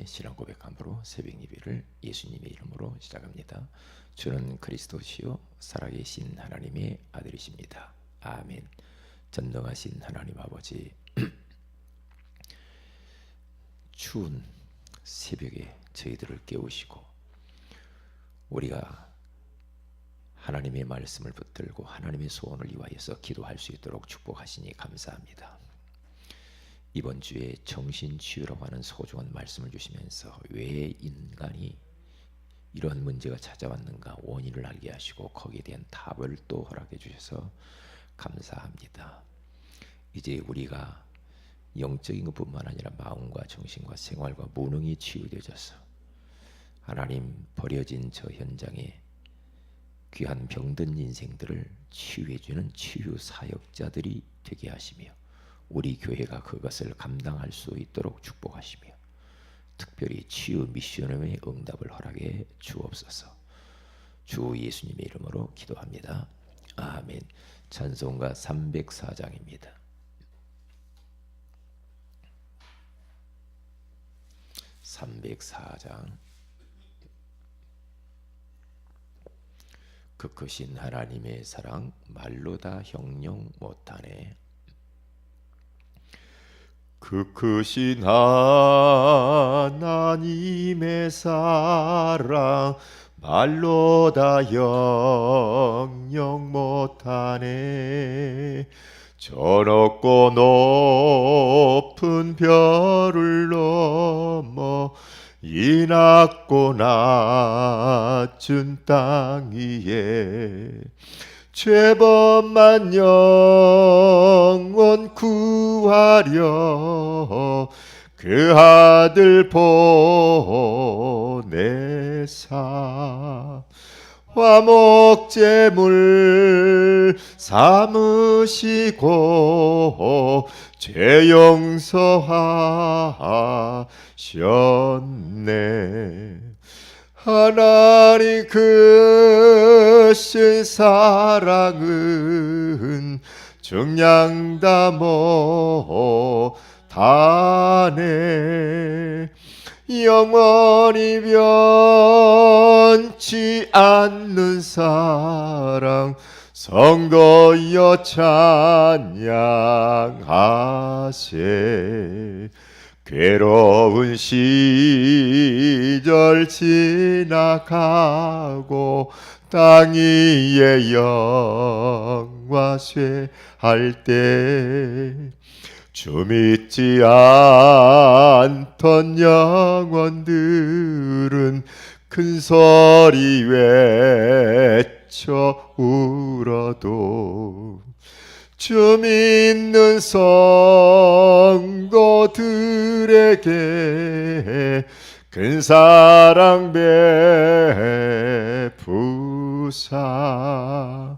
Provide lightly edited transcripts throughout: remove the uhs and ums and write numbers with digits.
신앙 고백함으로 새벽 예배를 예수님의 이름으로 시작합니다. 주는 그리스도시요 살아계신 하나님의 아들이십니다. 아멘. 전능하신 하나님 아버지, 추운 새벽에 저희들을 깨우시고 우리가 하나님의 말씀을 붙들고 하나님의 소원을 위하여서 기도할 수 있도록 축복하시니 감사합니다. 이번 주에 정신치유라고 하는 소중한 말씀을 주시면서 왜 인간이 이런 문제가 찾아왔는가 원인을 알게 하시고 거기에 대한 답을 또 허락해 주셔서 감사합니다. 이제 우리가 영적인 것뿐만 아니라 마음과 정신과 생활과 무능이 치유되어져서 하나님 버려진 저 현장에 귀한 병든 인생들을 치유해주는 치유 사역자들이 되게 하시며 우리 교회가 그것을 감당할 수 있도록 축복하시며 특별히 치유 미션의 응답을 허락해 주옵소서. 주 예수님의 이름으로 기도합니다. 아멘. 찬송가 304장입니다. 304장. 그 크신 하나님의 사랑 말로 다 형용 못하네. 그 크신 하나님의 사랑 말로 다 형용 못하네. 저 높고 높은 별을 넘어 이 낮고 낮은 땅 위에 죄범만 영원 구하려 그 아들 보내사 화목제물 삼으시고 죄 용서하셨네. 하나님 크신 사랑은 정량다 못하네. 영원히 변치 않는 사랑 성도여 찬양하세. 괴로운 시절 지나가고 땅 위에 영화쇠 할 때 주 믿지 않던 영혼들은 큰 소리 외쳐 울어도 주 믿는 성도들에게 큰 사랑 베푸사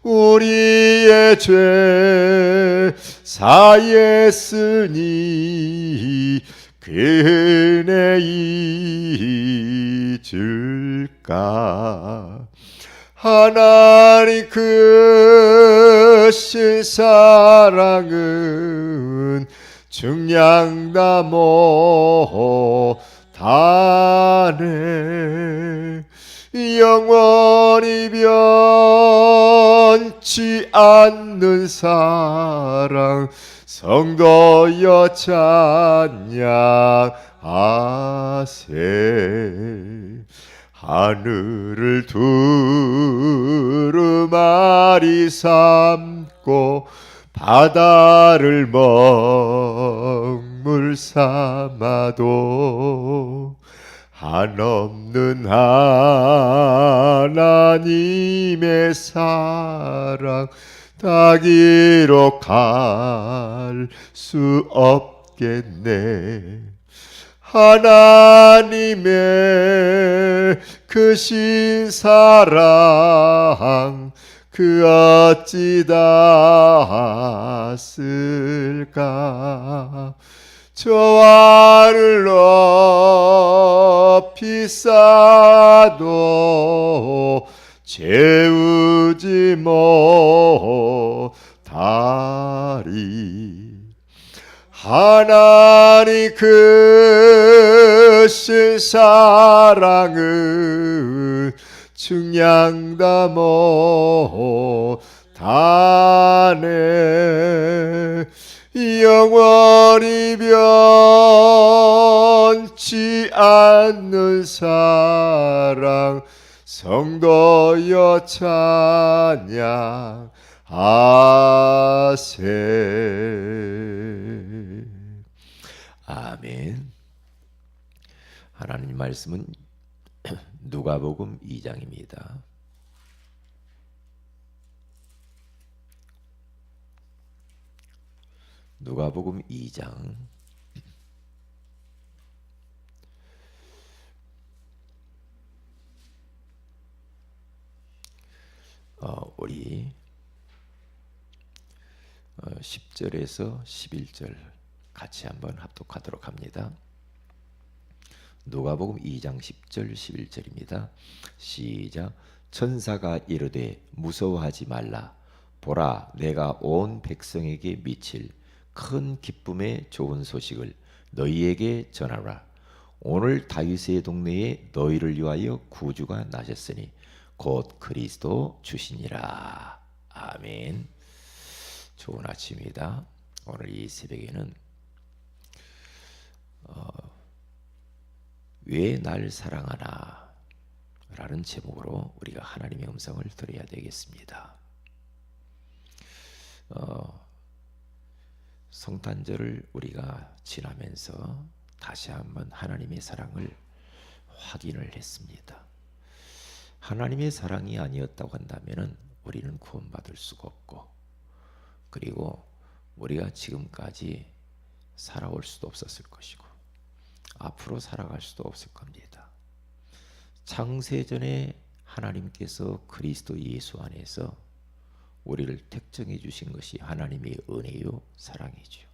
우리의 죄 사했으니 그 은혜 잊을까. 하나님 크신 사랑은 증량다 못하네. 영원히 변치 않는 사랑 성도여 찬양하세. 하늘을 두루마리 삼고 바다를 먹물 삼아도 한없는 하나님의 사랑 다 기록할 수 없겠네. 하나님의 크신 사랑 그 어찌 닿았을까. 저 하늘 높이 쌓아도 채우지 못하리. 하나님 그 하실 사랑은 증량다 못하네. 영원히 변치 않는 사랑 성도여 찬양하세. 아멘. 하나님 말씀은 누가복음 2장입니다. 누가복음 2장 우리 10절에서 11절 같이 한번 합독하도록 합니다. 누가복음 2장 10절 11절입니다. 시작. 천사가 이르되 무서워하지 말라. 보라, 내가 온 백성에게 미칠 큰 기쁨의 좋은 소식을 너희에게 전하라. 오늘 다윗의 동네에 너희를 위하여 구주가 나셨으니 곧 그리스도 주시니라. 아멘. 좋은 아침입니다. 오늘 이 새벽에는 왜 날 사랑하나 라는 제목으로 우리가 하나님의 음성을 들어야 되겠습니다. 성탄절을 우리가 지나면서 다시 한번 하나님의 사랑을 확인을 했습니다. 하나님의 사랑이 아니었다고 한다면 우리는 구원받을 수가 없고, 그리고 우리가 지금까지 살아올 수도 없었을 것이고 앞으로 살아갈 수도 없을 겁니다. 창세전에 하나님께서 그리스도 예수 안에서 우리를 택정해 주신 것이 하나님의 은혜요 사랑이죠.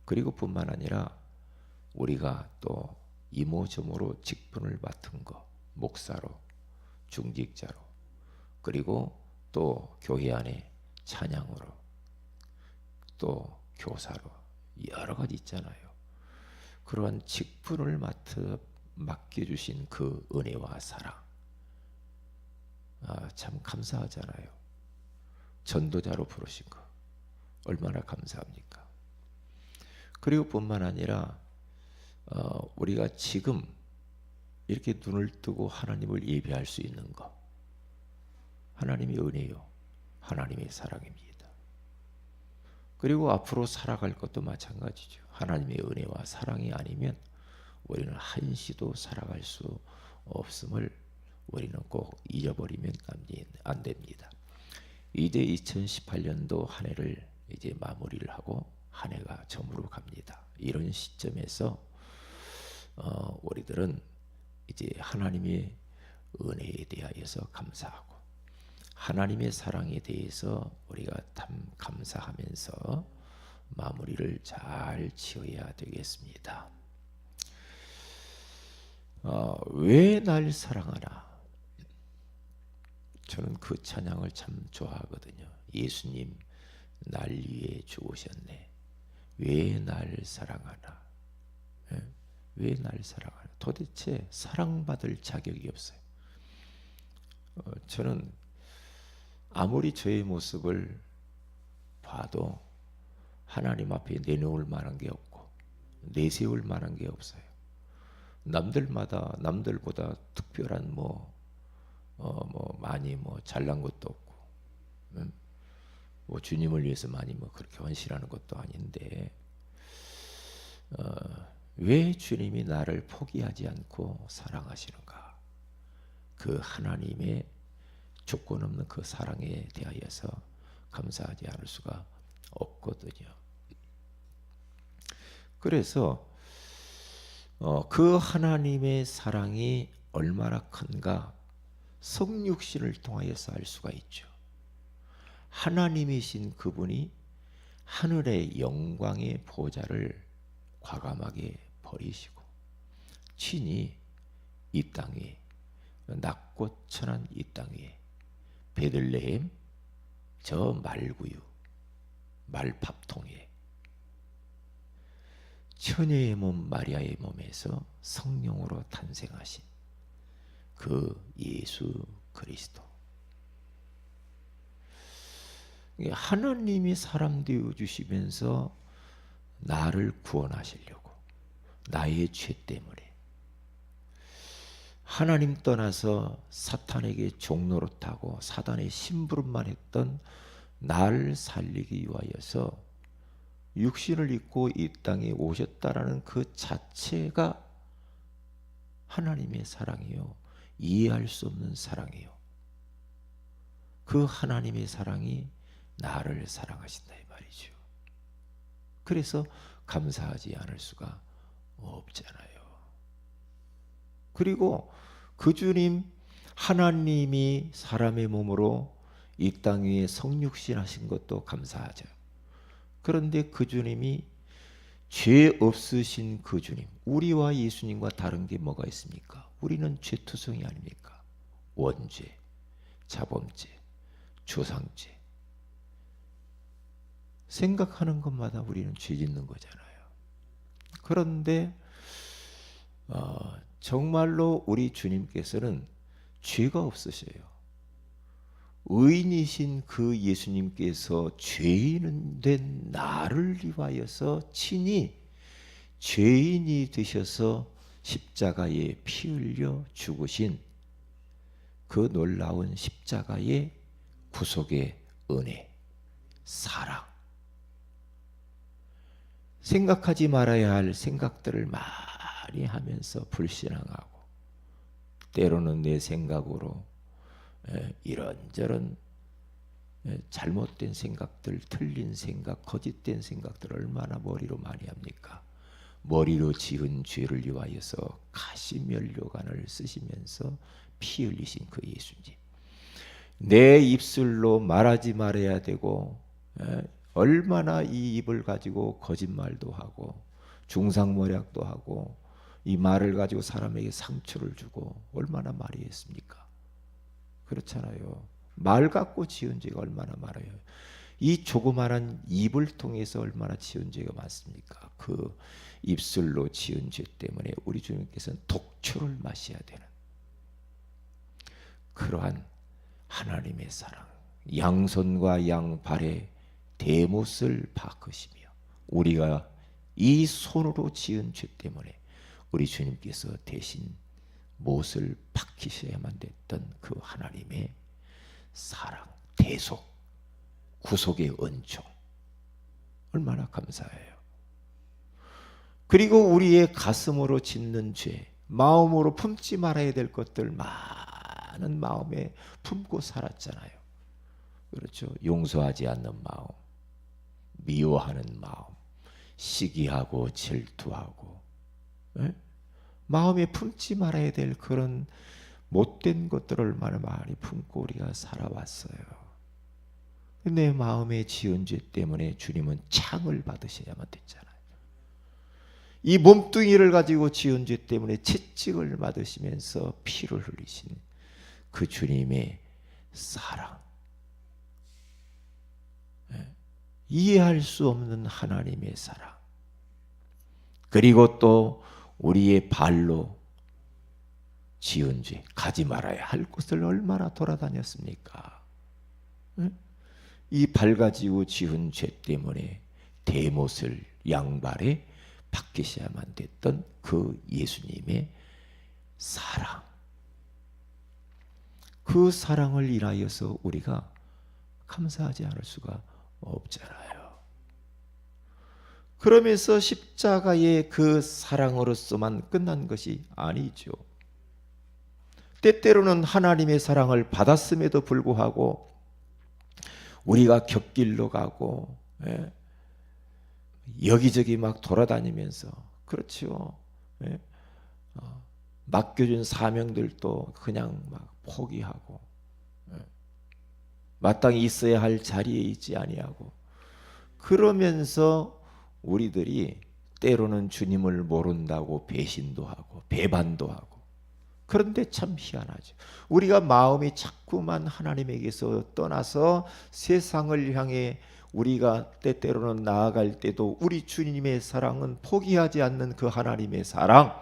그리고 뿐만 아니라 우리가 또 이모저모로 직분을 맡은 것, 목사로, 중직자로, 그리고 또 교회 안에 찬양으로, 또 교사로 여러 가지 있잖아요. 그러한 직분을 맡겨주신 그 은혜와 사랑, 참 감사하잖아요. 전도자로 부르신 거 얼마나 감사합니까? 그리고 뿐만 아니라 우리가 지금 이렇게 눈을 뜨고 하나님을 예배할 수 있는 것, 하나님의 은혜요, 하나님의 사랑입니다. 그리고 앞으로 살아갈 것도 마찬가지죠. 하나님의 은혜와 사랑이 아니면 우리는 한시도 살아갈 수 없음을 우리는 꼭 잊어버리면 안 됩니다. 이제 2018년도 한 해를 이제 마무리를 하고 한 해가 저물어 갑니다. 이런 시점에서 우리들은 이제 하나님의 은혜에 대하여서 감사하고 하나님의 사랑에 대해서 우리가 감사하면서 마무리를 잘 지어야 되겠습니다. 왜 날 사랑하나? 저는 그 찬양을 참 좋아하거든요. 예수님 날 위해 죽으셨네. 왜 날 사랑하나? 왜 날 사랑하나? 도대체 사랑받을 자격이 없어요. 저는 아무리 저의 모습을 봐도 하나님 앞에 내놓을 만한 게 없고 내세울 만한 게 없어요. 남들보다 특별한 많이 잘난 것도 없고, 주님을 위해서 많이 그렇게 헌신하는 것도 아닌데, 왜 주님이 나를 포기하지 않고 사랑하시는가? 그 하나님의 조건 없는 그 사랑에 대하여서 감사하지 않을 수가 없거든요. 그래서 그 하나님의 사랑이 얼마나 큰가 성육신을 통하여서 알 수가 있죠. 하나님이신 그분이 하늘의 영광의 보좌를 과감하게 버리시고 친히 이 땅에, 낮고 천한 이 땅에 베들레헴 저 말구유 말밥통에 처녀의 몸 마리아의 몸에서 성령으로 탄생하신 그 예수 그리스도. 하나님이 사람 되어 주시면서 나를 구원하시려고, 나의 죄 때문에 하나님 떠나서 사탄에게 종노릇하고 사단의 심부름만 했던 나를 살리기 위하여서 육신을 입고 이 땅에 오셨다라는 그 자체가 하나님의 사랑이요, 이해할 수 없는 사랑이요. 그 하나님의 사랑이 나를 사랑하신다 이 말이죠. 그래서 감사하지 않을 수가 없잖아요. 그리고 그 주님 하나님이 사람의 몸으로 이 땅 위에 성육신 하신 것도 감사하죠. 그런데 그 주님이 죄 없으신 그 주님, 우리와 예수님과 다른 게 뭐가 있습니까? 우리는 죄투성이 아닙니까? 원죄, 자범죄, 조상죄. 생각하는 것마다 우리는 죄 짓는 거잖아요. 그런데 정말로 우리 주님께서는 죄가 없으셔요. 의인이신 그 예수님께서 죄인 된 나를 위하여서 친히 죄인이 되셔서 십자가에 피 흘려 죽으신 그 놀라운 십자가의 구속의 은혜, 사랑. 생각하지 말아야 할 생각들을 많이 하면서 불신앙하고, 때로는 내 생각으로 이런저런 잘못된 생각들, 틀린 생각, 거짓된 생각들 얼마나 머리로 많이 합니까? 머리로 지은 죄를 위하여서 가시면류관을 쓰시면서 피 흘리신 그 예수님. 내 입술로 말하지 말아야 되고, 얼마나 이 입을 가지고 거짓말도 하고 중상모략도 하고 이 말을 가지고 사람에게 상처를 주고 얼마나 많이 했습니까? 그렇잖아요. 말 갖고 지은 죄가 얼마나 많아요. 이 조그마한 입을 통해서 얼마나 지은 죄가 많습니까? 그 입술로 지은 죄 때문에 우리 주님께서는 독초를 마셔야 되는 그러한 하나님의 사랑, 양손과 양발에 대못을 박으시며 우리가 이 손으로 지은 죄 때문에 우리 주님께서 대신 못을 박히셔야만 됐던 그 하나님의 사랑, 대속, 구속의 은총 얼마나 감사해요. 그리고 우리의 가슴으로 짓는 죄, 마음으로 품지 말아야 될 것들 많은 마음에 품고 살았잖아요. 그렇죠. 용서하지 않는 마음, 미워하는 마음, 시기하고 질투하고, 마음에 품지 말아야 될 그런 못된 것들을 얼마나 많이 품고 우리가 살아왔어요. 내 마음에 지은 죄 때문에 주님은 창을 받으셔야만 됐잖아요. 이 몸뚱이를 가지고 지은 죄 때문에 채찍을 맞으시면서 피를 흘리신 그 주님의 사랑, 이해할 수 없는 하나님의 사랑, 그리고 또 우리의 발로 지은 죄, 가지 말아야 할 곳을 얼마나 돌아다녔습니까? 이 발 가지고 지은 죄 때문에 대못을 양발에 박히셔야만 됐던 그 예수님의 사랑, 그 사랑을 인하여서 우리가 감사하지 않을 수가 없잖아요. 그러면서 십자가의 그 사랑으로서만 끝난 것이 아니죠. 때때로는 하나님의 사랑을 받았음에도 불구하고 우리가 곁길로 가고 여기저기 막 돌아다니면서, 그렇죠. 맡겨준 사명들도 그냥 막 포기하고, 마땅히 있어야 할 자리에 있지 아니하고, 그러면서 우리들이 때로는 주님을 모른다고 배신도 하고 배반도 하고. 그런데 참 희한하죠. 우리가 마음이 자꾸만 하나님에게서 떠나서 세상을 향해 우리가 때때로는 나아갈 때도 우리 주님의 사랑은 포기하지 않는 그 하나님의 사랑,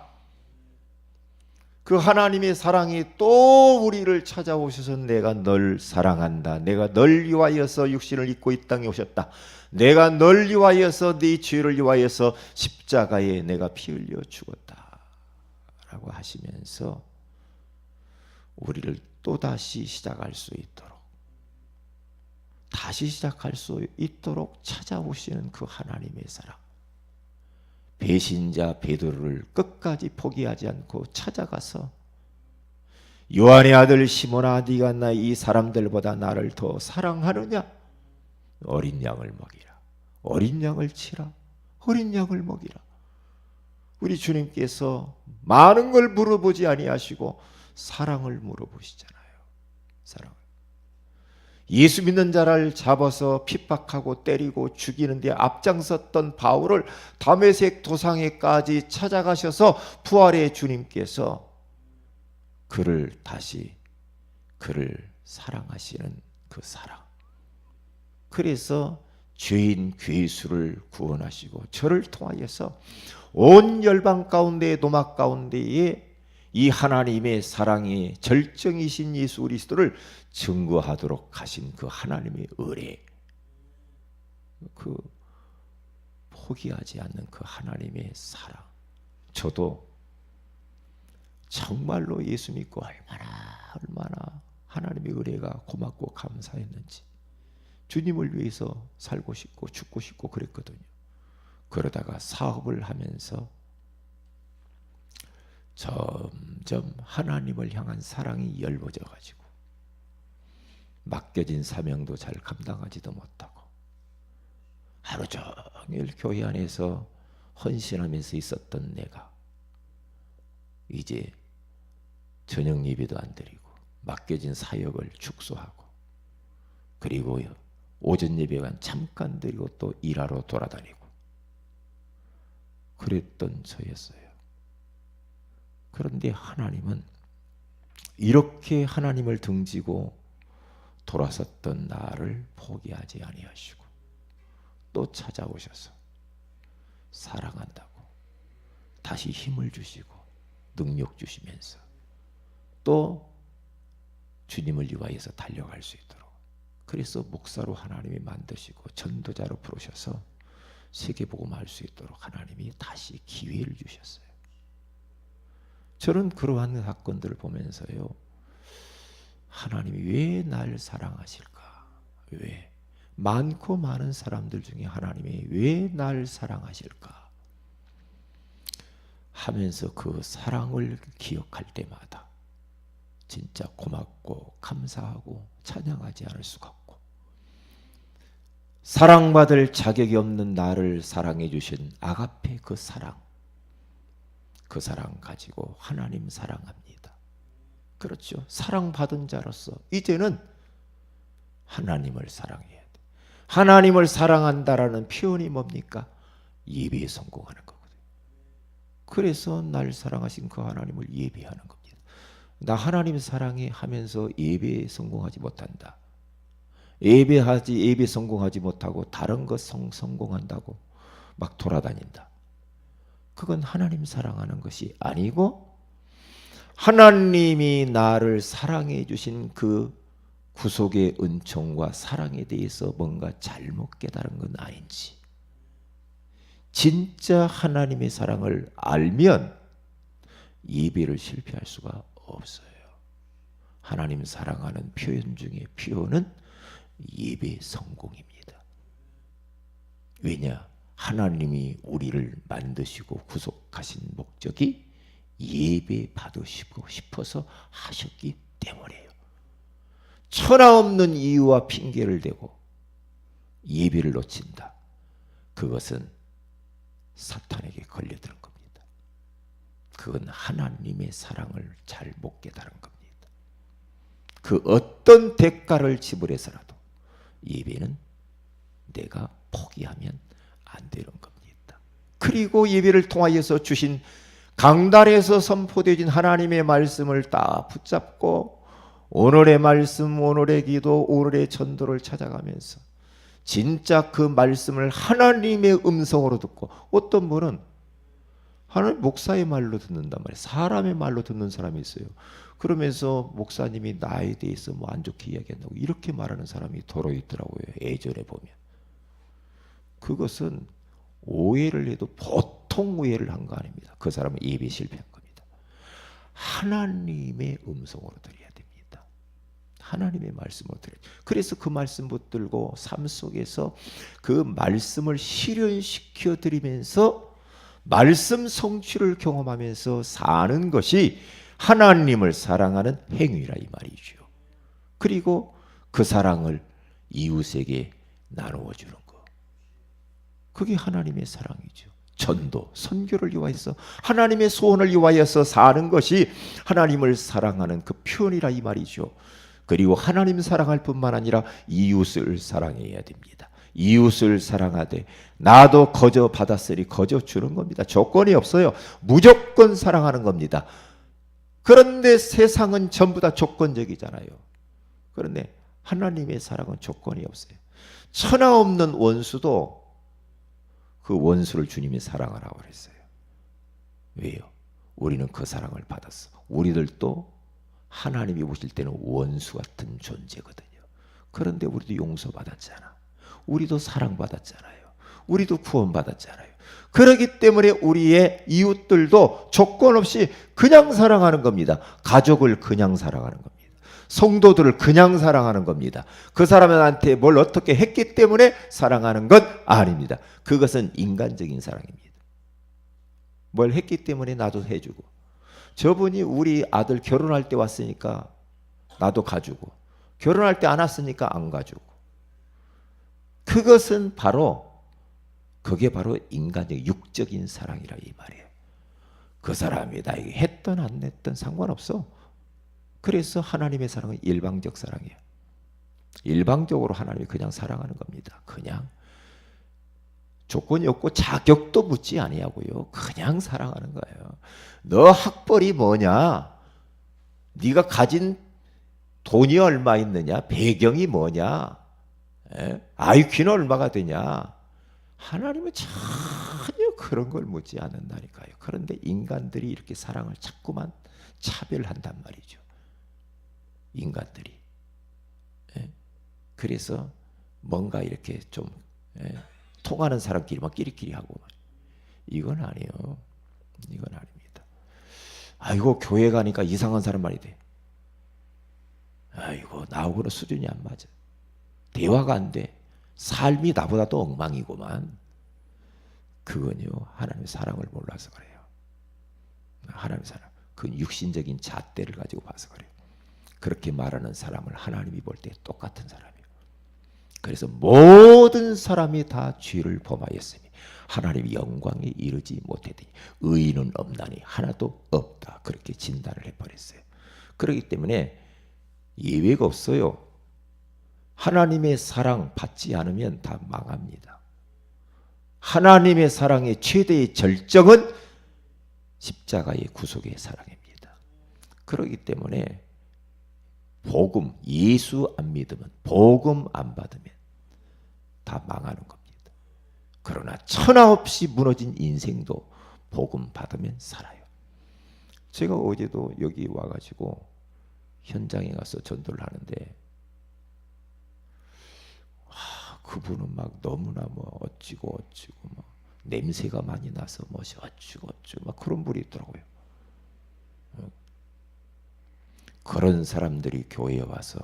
그 하나님의 사랑이 또 우리를 찾아오셔서 내가 널 사랑한다, 내가 널 위하여서 육신을 입고 이 땅에 오셨다, 내가 널 위하여서 네 죄를 위하여서 십자가에 내가 피 흘려 죽었다 라고 하시면서 우리를 또다시 시작할 수 있도록, 다시 시작할 수 있도록 찾아오시는 그 하나님의 사랑, 배신자 베드로를 끝까지 포기하지 않고 찾아가서 요한의 아들 시몬아, 네가 나 이 사람들보다 나를 더 사랑하느냐? 어린 양을 먹이라, 어린 양을 치라, 어린 양을 먹이라. 우리 주님께서 많은 걸 물어보지 아니하시고 사랑을 물어보시잖아요. 사랑. 예수 믿는 자를 잡아서 핍박하고 때리고 죽이는데 앞장섰던 바울을 다메섹 도상에까지 찾아가셔서 부활의 주님께서 그를 사랑하시는 그 사랑. 그래서 죄인 괴수를 구원하시고 저를 통하여서 온 열방 가운데 노막 가운데에 이 하나님의 사랑이 절정이신 예수 그리스도를 증거하도록 하신 그 하나님의 의뢰, 그 포기하지 않는 그 하나님의 사랑. 저도 정말로 예수 믿고 얼마나 하나님의 의뢰가 고맙고 감사했는지, 주님을 위해서 살고 싶고 죽고 싶고 그랬거든요. 그러다가 사업을 하면서 점점 하나님을 향한 사랑이 열버져 가지고 맡겨진 사명도 잘 감당하지도 못하고 하루 종일 교회 안에서 헌신하면서 있었던 내가 이제 저녁 예배도 안 드리고 맡겨진 사역을 축소하고 그리고 오전 예배만 잠깐 드리고 또 일하러 돌아다니고 그랬던 저였어요. 그런데 하나님은 이렇게 하나님을 등지고 돌아섰던 나를 포기하지 아니하시고 또 찾아오셔서 사랑한다고 다시 힘을 주시고 능력 주시면서 또 주님을 위하여서 달려갈 수 있도록, 그래서 목사로 하나님이 만드시고 전도자로 부르셔서 세계복음할 수 있도록 하나님이 다시 기회를 주셨어요. 저는 그러한 사건들을 보면서요, 하나님이 왜 날 사랑하실까? 왜? 많고 많은 사람들 중에 하나님이 왜 날 사랑하실까? 하면서 그 사랑을 기억할 때마다 진짜 고맙고 감사하고 찬양하지 않을 수가 없고, 사랑받을 자격이 없는 나를 사랑해 주신 아가페 그 사랑 가지고 하나님 사랑합니다. 그렇죠. 사랑받은 자로서 이제는 하나님을 사랑해야 돼. 하나님을 사랑한다라는 표현이 뭡니까? 예배에 성공하는 거거든요. 그래서 날 사랑하신 그 하나님을 예배하는 겁니다. 나 하나님 사랑해 하면서 예배에 성공하지 못한다. 예배 성공하지 못하고 다른 것 성공한다고 막 돌아다닌다. 그건 하나님 사랑하는 것이 아니고 하나님이 나를 사랑해 주신 그 구속의 은총과 사랑에 대해서 뭔가 잘못 깨달은 건 아닌지, 진짜 하나님의 사랑을 알면 예배를 실패할 수가 없어요. 하나님 사랑하는 표현 중에 표현은 예배 성공입니다. 왜냐? 하나님이 우리를 만드시고 구속하신 목적이 예배 받으시고 싶어서 하셨기 때문이에요. 천하 없는 이유와 핑계를 대고 예배를 놓친다. 그것은 사탄에게 걸려드는 겁니다. 그건 하나님의 사랑을 잘 못 깨달은 겁니다. 그 어떤 대가를 지불해서라도 예배는 내가 포기하면 안 되는 겁니다. 그리고 예배를 통하여서 주신 강단에서 선포되어진 하나님의 말씀을 딱 붙잡고 오늘의 말씀, 오늘의 기도, 오늘의 전도를 찾아가면서 진짜 그 말씀을 하나님의 음성으로 듣고, 어떤 분은 하나님 목사의 말로 듣는단 말이에요. 사람의 말로 듣는 사람이 있어요. 그러면서 목사님이 나에 대해서 뭐 안 좋게 이야기한다고 이렇게 말하는 사람이 더러 있더라고요. 예전에 보면. 그것은 오해를 해도 보통 오해를 한 거 아닙니다. 그 사람은 예배 실패한 겁니다. 하나님의 음성으로 드려야 됩니다. 하나님의 말씀으로 드려야 돼요. 그래서 그 말씀 붙들고 삶 속에서 그 말씀을 실현시켜 드리면서 말씀 성취를 경험하면서 사는 것이 하나님을 사랑하는 행위라 이 말이죠. 그리고 그 사랑을 이웃에게 나누어 주는 것. 그게 하나님의 사랑이죠. 전도, 선교를 위하여서 하나님의 소원을 위하여서 사는 것이 하나님을 사랑하는 그 표현이라 이 말이죠. 그리고 하나님 사랑할 뿐만 아니라 이웃을 사랑해야 됩니다. 이웃을 사랑하되 나도 거저 받았으리 거저 주는 겁니다. 조건이 없어요. 무조건 사랑하는 겁니다. 그런데 세상은 전부 다 조건적이잖아요. 그런데 하나님의 사랑은 조건이 없어요. 천하 없는 원수도 그 원수를 주님이 사랑하라고 그랬어요. 왜요? 우리는 그 사랑을 받았어. 우리들도 하나님이 보실 때는 원수 같은 존재거든요. 그런데 우리도 용서받았잖아. 우리도 사랑받았잖아요. 우리도 구원받았잖아요. 그렇기 때문에 우리의 이웃들도 조건 없이 그냥 사랑하는 겁니다. 가족을 그냥 사랑하는 겁니다. 성도들을 그냥 사랑하는 겁니다. 그 사람한테 뭘 어떻게 했기 때문에 사랑하는 것 아닙니다. 그것은 인간적인 사랑입니다. 뭘 했기 때문에 나도 해주고, 저분이 우리 아들 결혼할 때 왔으니까 나도 가주고, 결혼할 때 안 왔으니까 안 가주고, 그것은 바로, 그게 바로 인간적 육적인 사랑이라 이 말이에요. 그 사람이 나에게 했던 안 했던 상관없어. 그래서 하나님의 사랑은 일방적 사랑이에요. 일방적으로 하나님이 그냥 사랑하는 겁니다. 그냥 조건이 없고 자격도 묻지 아니하고요. 그냥 사랑하는 거예요. 너 학벌이 뭐냐? 네가 가진 돈이 얼마 있느냐? 배경이 뭐냐? IQ는 얼마가 되냐? 하나님은 전혀 그런 걸 묻지 않는다니까요. 그런데 인간들이 이렇게 사랑을 자꾸만 차별한단 말이죠. 인간들이. 그래서 뭔가 이렇게 좀 통하는 사람끼리만 끼리끼리 하고, 이건 아니에요. 이건 아닙니다. 아이고 교회 가니까 이상한 사람 말이 돼. 아이고 나하고는 수준이 안 맞아. 대화가 안 돼. 삶이 나보다도 엉망이고만. 그건요 하나님의 사랑을 몰라서 그래요. 하나님의 사랑, 그건 육신적인 잣대를 가지고 봐서 그래요. 그렇게 말하는 사람을 하나님이 볼 때 똑같은 사람이에요. 그래서 모든 사람이 다 죄를 범하였으니 하나님의 영광에 이르지 못하더니 의인은 없나니 하나도 없다. 그렇게 진단을 해버렸어요. 그렇기 때문에 예외가 없어요. 하나님의 사랑 받지 않으면 다 망합니다. 하나님의 사랑의 최대의 절정은 십자가의 구속의 사랑입니다. 그렇기 때문에 복음, 예수 안 믿으면, 복음 안 받으면 다 망하는 겁니다. 그러나 천하 없이 무너진 인생도 복음 받으면 살아요. 제가 어제도 여기 와가지고 현장에 가서 전도를 하는데, 그분은 막 너무나 뭐 어찌고 뭐 냄새가 많이 나서 뭐 어찌고 막 그런 분이 있더라고요. 그런 사람들이 교회에 와서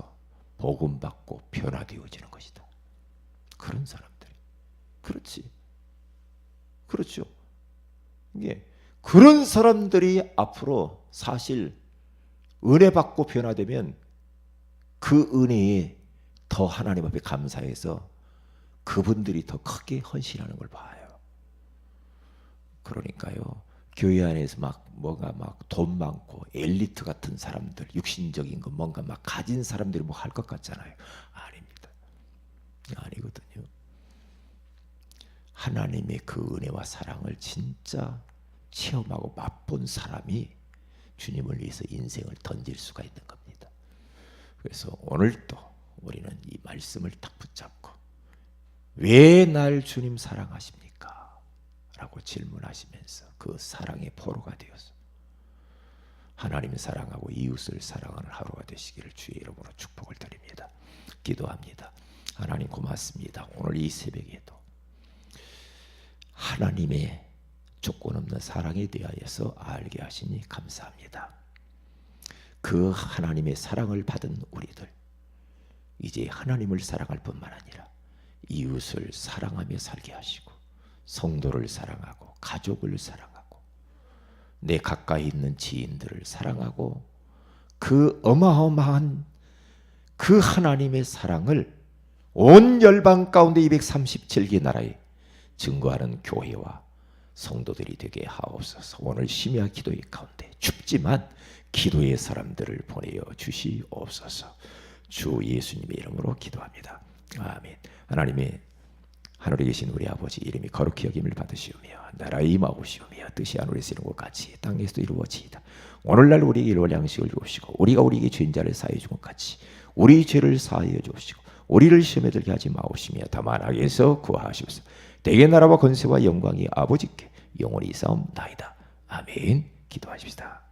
복음 받고 변화되어지는 것이다. 그런 사람들이. 그렇지. 그렇죠. 이게 그런 사람들이 앞으로 사실 은혜 받고 변화되면 그 은혜에 더 하나님 앞에 감사해서 그분들이 더 크게 헌신하는 걸 봐요. 그러니까요. 교회 안에서 막 뭔가 막 돈 많고 엘리트 같은 사람들, 육신적인 거 뭔가 막 가진 사람들이 뭐 할 것 같잖아요. 아닙니다. 아니거든요. 하나님의 그 은혜와 사랑을 진짜 체험하고 맛본 사람이 주님을 위해서 인생을 던질 수가 있는 겁니다. 그래서 오늘도 우리는 이 말씀을 딱 붙잡고 왜 날 주님 사랑하십니까? 라고 질문하시면서 그 사랑의 포로가 되어서 하나님 사랑하고 이웃을 사랑하는 하루가 되시기를 주의 이름으로 축복을 드립니다. 기도합니다. 하나님 고맙습니다. 오늘 이 새벽에도 하나님의 조건 없는 사랑에 대하여서 알게 하시니 감사합니다. 그 하나님의 사랑을 받은 우리들, 이제 하나님을 사랑할 뿐만 아니라 이웃을 사랑하며 살게 하시고 성도를 사랑하고 가족을 사랑하고 내 가까이 있는 지인들을 사랑하고 그 어마어마한 그 하나님의 사랑을 온 열방 가운데 237개 나라에 증거하는 교회와 성도들이 되게 하옵소서. 오늘 심야 기도의 가운데 춥지만 기도의 사람들을 보내어 주시옵소서. 주 예수님의 이름으로 기도합니다. 아멘. 하나님의 하늘에 계신 우리 아버지 이름이 거룩히 여김을 받으시오며 나라의 임하옵시오며 뜻이 하늘에서 이룬 것 같이 땅에서도 이루어지이다. 오늘날 우리에게 일월 양식을 주옵시고 우리가 우리에게 죄인자를 사하여 준 것 같이 우리 죄를 사하여 주옵시고 우리를 시험에 들게 하지 마옵시며 다만 악에서 구하시옵소서. 대개 나라와 권세와 영광이 아버지께 영원히 있사옵나이다. 아멘. 기도하십시다.